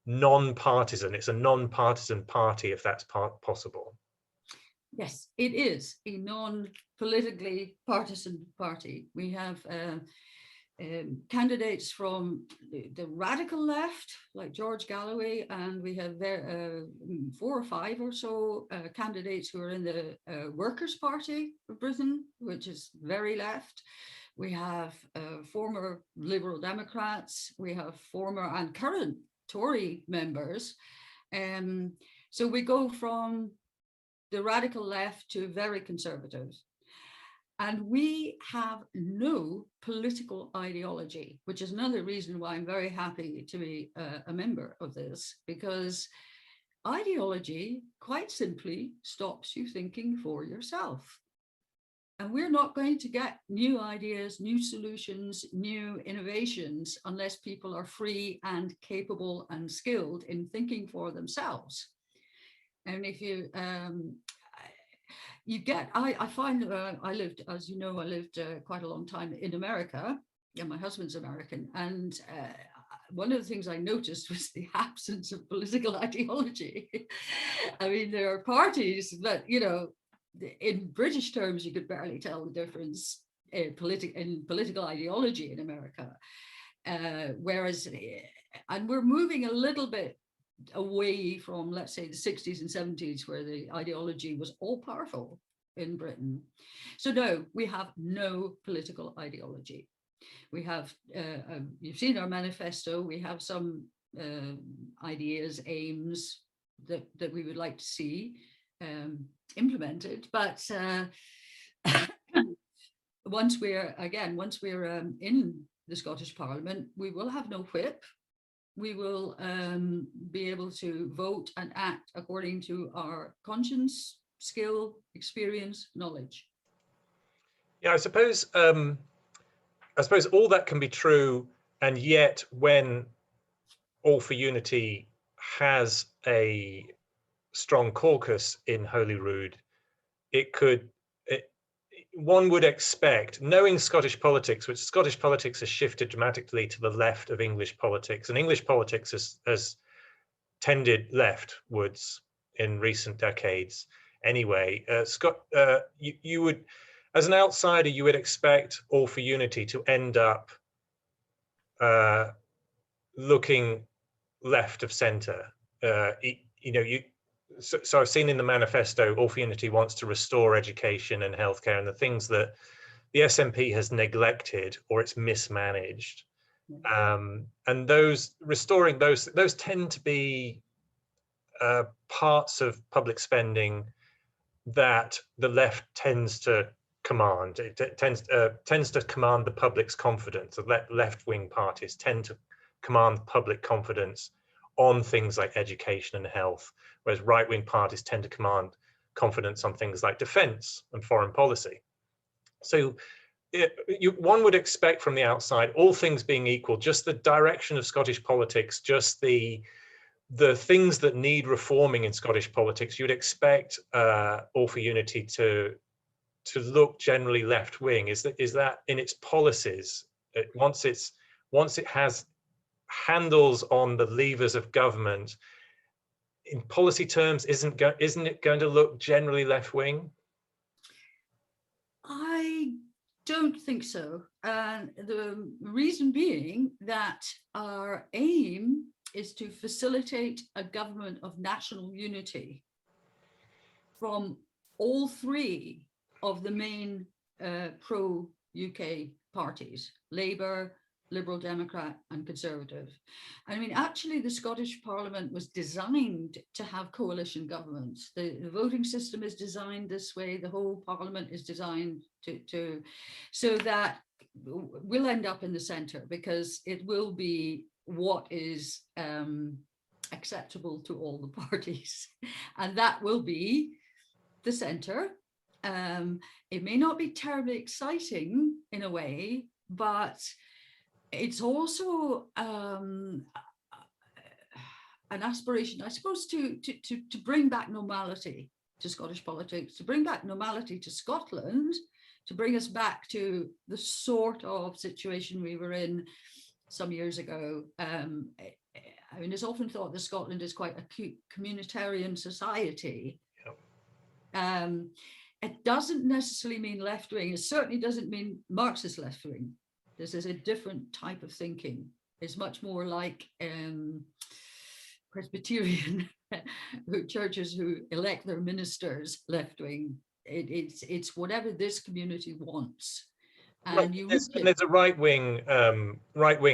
non-partisan? It's a non-partisan party, if that's possible. Yes, it is a non-politically partisan party. We have candidates from the radical left, like George Galloway, and we have 4 or 5 or so candidates who are in the Workers' Party of Britain, which is very left. We have former Liberal Democrats, we have former and current Tory members. So we go from the radical left to very conservative. And we have no political ideology, which is another reason why I'm very happy to be a member of this, because ideology quite simply stops you thinking for yourself. And we're not going to get new ideas, new solutions, new innovations unless people are free and capable and skilled in thinking for themselves. And if you I find I lived, as you know, I lived quite a long time in America, and my husband's American. And one of the things I noticed was the absence of political ideology. I mean, there are parties, but, you know, in British terms, you could barely tell the difference in political ideology in America. Whereas, and we're moving a little bit away from, let's say, the 60s and 70s, where the ideology was all powerful in Britain. So no, we have no political ideology. We have, you've seen our manifesto, we have some ideas, aims that we would like to see implemented, but once we're in the Scottish Parliament, we will have no whip. We will be able to vote and act according to our conscience, skill, experience, knowledge. Yeah, I suppose all that can be true, and yet when All for Unity has a strong caucus in Holyrood, one would expect, knowing Scottish politics, which Scottish politics has shifted dramatically to the left of English politics, and English politics has tended leftwards in recent decades anyway. You would, as an outsider, you would expect All for Unity to end up looking left of centre. So I've seen in the manifesto, All for Unity wants to restore education and healthcare, and the things that the SNP has neglected or it's mismanaged. And those restoring those tend to be parts of public spending that the left tends to command. It tends to command the public's confidence. The left-wing parties tend to command public confidence on things like education and health, whereas right-wing parties tend to command confidence on things like defense and foreign policy. So one would expect from the outside, all things being equal, just the direction of Scottish politics, just the things that need reforming in Scottish politics, you'd expect All for Unity to look generally left-wing. Is that in its policies? Once it has handles on the levers of government, in policy terms, isn't it going to look generally left-wing? I don't think so. And the reason being that our aim is to facilitate a government of national unity from all 3 of the main pro-UK parties, Labour, Liberal Democrat and Conservative. I mean, actually, the Scottish Parliament was designed to have coalition governments. The voting system is designed this way. The whole Parliament is designed to so that we'll end up in the centre, because it will be what is acceptable to all the parties. And that will be the centre. It may not be terribly exciting in a way, but it's also an aspiration, I suppose, to bring back normality to Scottish politics, to bring back normality to Scotland, to bring us back to the sort of situation we were in some years ago. I mean, it's often thought that Scotland is quite a communitarian society. Yep. It doesn't necessarily mean left-wing. It certainly doesn't mean Marxist left-wing. This is a different type of thinking. It's much more like Presbyterian churches who elect their ministers left wing. It's whatever this community wants. Right. And you There's a right wing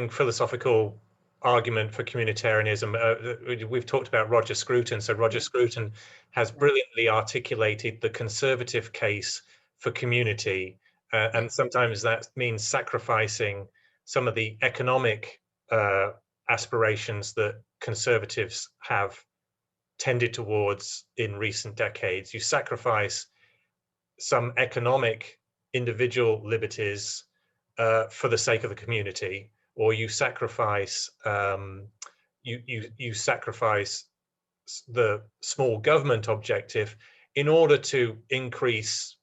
philosophical argument for communitarianism. We've talked about Roger Scruton. So Roger Scruton has brilliantly articulated the conservative case for community, and sometimes that means sacrificing some of the economic aspirations that conservatives have tended towards in recent decades. You sacrifice some economic individual liberties for the sake of the community, or you sacrifice you sacrifice the small government objective in order to increase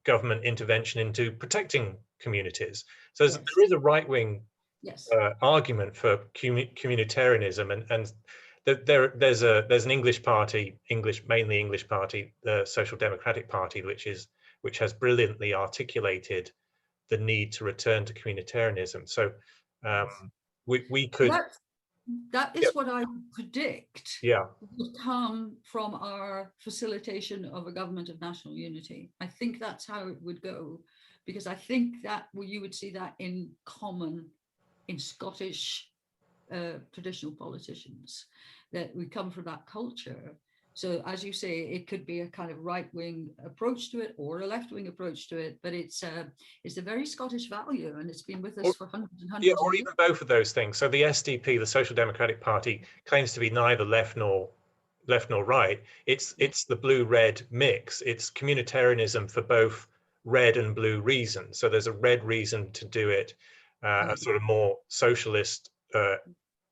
government intervention into protecting communities. So there is a right-wing argument for communitarianism, and there's an English party, mainly English party, the Social Democratic Party, which has brilliantly articulated the need to return to communitarianism. So we could. That is what I predict Yeah. would come from our facilitation of a government of national unity. I think that's how it would go, because I think that you would see that in common in Scottish traditional politicians, that we come from that culture. So as you say, it could be a kind of right-wing approach to it or a left-wing approach to it, but it's a very Scottish value, and it's been with us for hundreds and hundreds of years. Or even both of those things. So the SDP, the Social Democratic Party, claims to be neither left nor right. It's the blue-red mix. It's communitarianism for both red and blue reasons. So there's a red reason to do it, a sort of more socialist,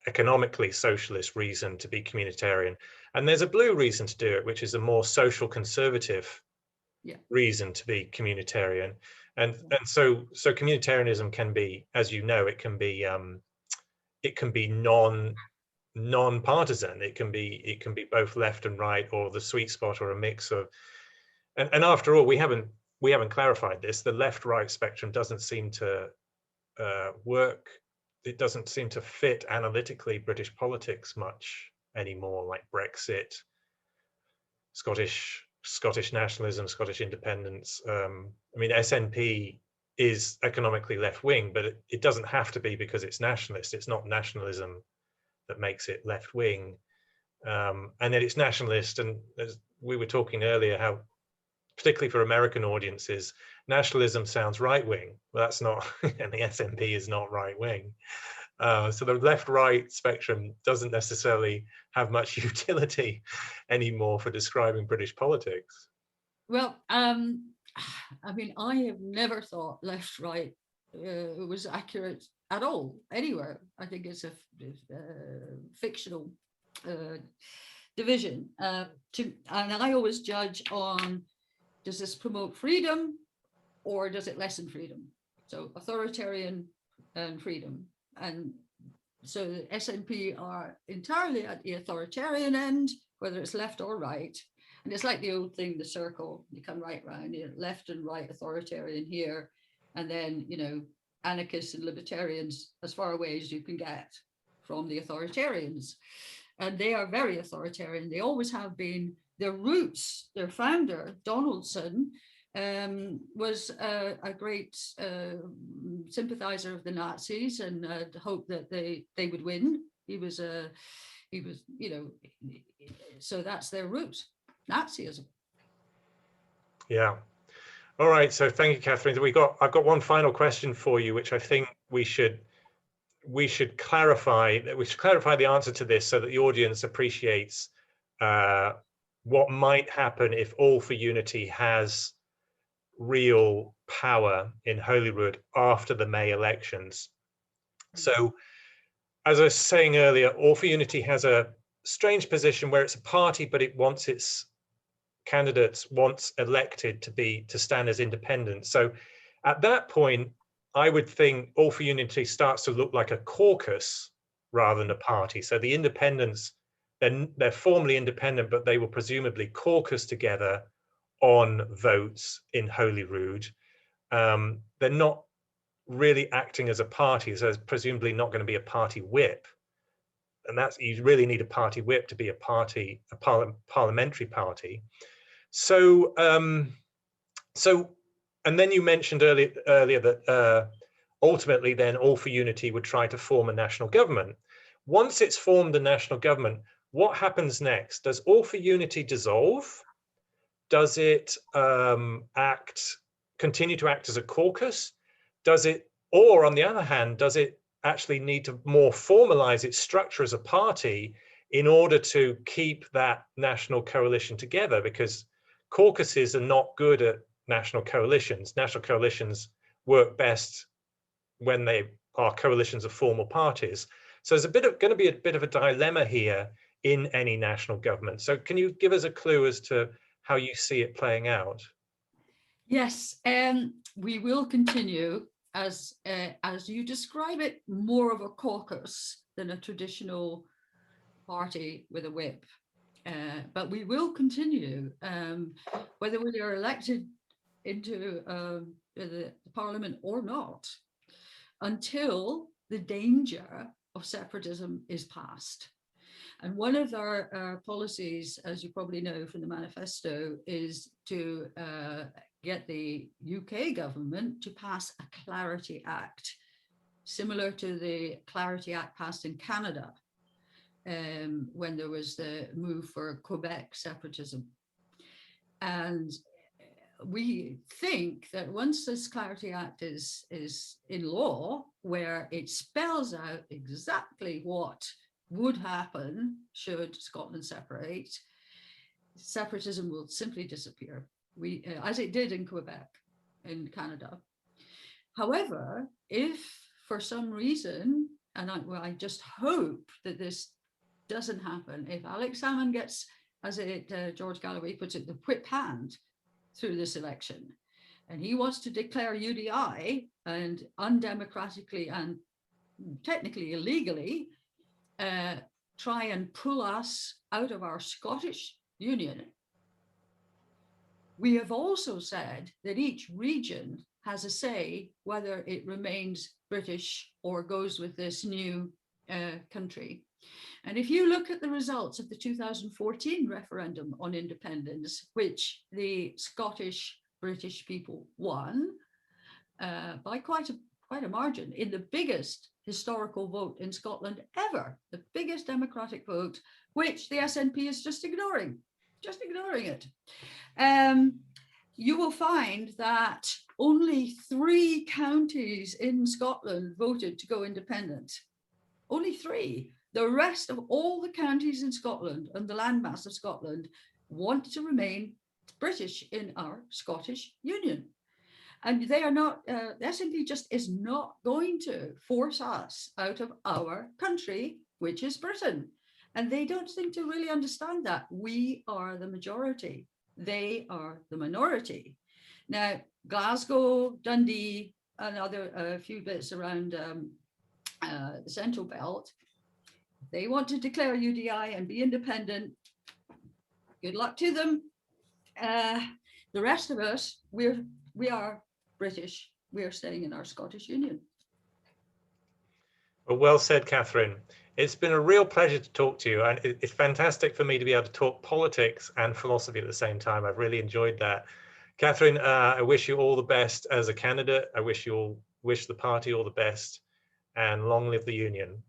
economically socialist reason to be communitarian, and there's a blue reason to do it, which is a more social conservative reason to be communitarian. And so communitarianism can be, as you know, it can be non-partisan. It can be both left and right, or the sweet spot, or a mix of. And after all, we haven't clarified this. The left-right spectrum doesn't seem to work. It doesn't seem to fit analytically British politics much anymore, like Brexit, Scottish nationalism, Scottish independence. I mean, SNP is economically left-wing, but it doesn't have to be because it's nationalist. It's not nationalism that makes it left-wing. And then it's nationalist, and as we were talking earlier, how particularly for American audiences, nationalism sounds right-wing. Well, that's not, and the SNP is not right-wing. So the left-right spectrum doesn't necessarily have much utility anymore for describing British politics. Well, I mean, I have never thought left-right was accurate at all, anywhere. I think it's a fictional division. And I always judge on, does this promote freedom or does it lessen freedom? So authoritarian and freedom. And so the SNP are entirely at the authoritarian end, whether it's left or right. And it's like the old thing, the circle, you come right round, left and right authoritarian here, and then, anarchists and libertarians as far away as you can get from the authoritarians. And they are very authoritarian. They always have been. Their roots, their founder, Donaldson, was a great sympathizer of the Nazis and hoped that they would win. He was, so that's their root, Nazism. Yeah. All right. So thank you, Catherine. I've got one final question for you, which I think we should clarify. We should clarify the answer to this so that the audience appreciates what might happen if All for Unity has real power in Holyrood after the May elections. So, as I was saying earlier, All for Unity has a strange position where it's a party, but it wants its candidates, once elected, to stand as independent. So at that point, I would think All for Unity starts to look like a caucus rather than a party. So the independents, they're formally independent, but they will presumably caucus together on votes in Holyrood. They're not really acting as a party, so there's presumably not going to be a party whip. And that's, you really need a party whip to be a party, a parliamentary party. So, and then you mentioned earlier that ultimately then All for Unity would try to form a national government. Once it's formed a national government, what happens next? Does All for Unity dissolve? Does it continue to act as a caucus? Does it, or on the other hand, does it actually need to more formalize its structure as a party in order to keep that national coalition together? Because caucuses are not good at national coalitions. National coalitions work best when they are coalitions of formal parties. So there's going to be a bit of a dilemma here in any national government. So can you give us a clue as to how you see it playing out? Yes, we will continue as you describe it, more of a caucus than a traditional party with a whip. But we will continue, whether we are elected into the parliament or not, until the danger of separatism is past. And one of our policies, as you probably know from the manifesto, is to get the UK government to pass a Clarity Act, similar to the Clarity Act passed in Canada when there was the move for Quebec separatism. And we think that once this Clarity Act is in law, where it spells out exactly what would happen should Scotland separate, separatism will simply disappear, as it did in Quebec, in Canada. However, if for some reason, and I just hope that this doesn't happen, if Alex Salmond gets, as George Galloway puts it, the whip hand through this election, and he wants to declare UDI and undemocratically and technically illegally try and pull us out of our Scottish Union. We have also said that each region has a say whether it remains British or goes with this new country. And if you look at the results of the 2014 referendum on independence, which the Scottish British people won by quite a margin, in the biggest historical vote in Scotland ever, the biggest democratic vote, which the SNP is just ignoring it. You will find that only 3 counties in Scotland voted to go independent. Only 3. The rest of all the counties in Scotland and the landmass of Scotland want to remain British in our Scottish Union. And they are not, the SNP just is not going to force us out of our country, which is Britain. And they don't seem to really understand that. We are the majority. They are the minority. Now, Glasgow, Dundee, and a few bits around the Central Belt, they want to declare UDI and be independent. Good luck to them. The rest of us, we are British. We are staying in our Scottish Union. Well said, Catherine. It's been a real pleasure to talk to you, and it's fantastic for me to be able to talk politics and philosophy at the same time. I've really enjoyed that. Catherine, I wish you all the best as a candidate. I wish the party all the best, and long live the Union.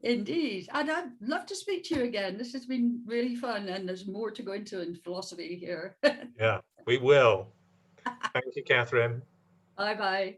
Indeed, and I'd love to speak to you again. This has been really fun, and there's more to go into in philosophy here. Yeah, we will. Thank you, Catherine. Bye-bye.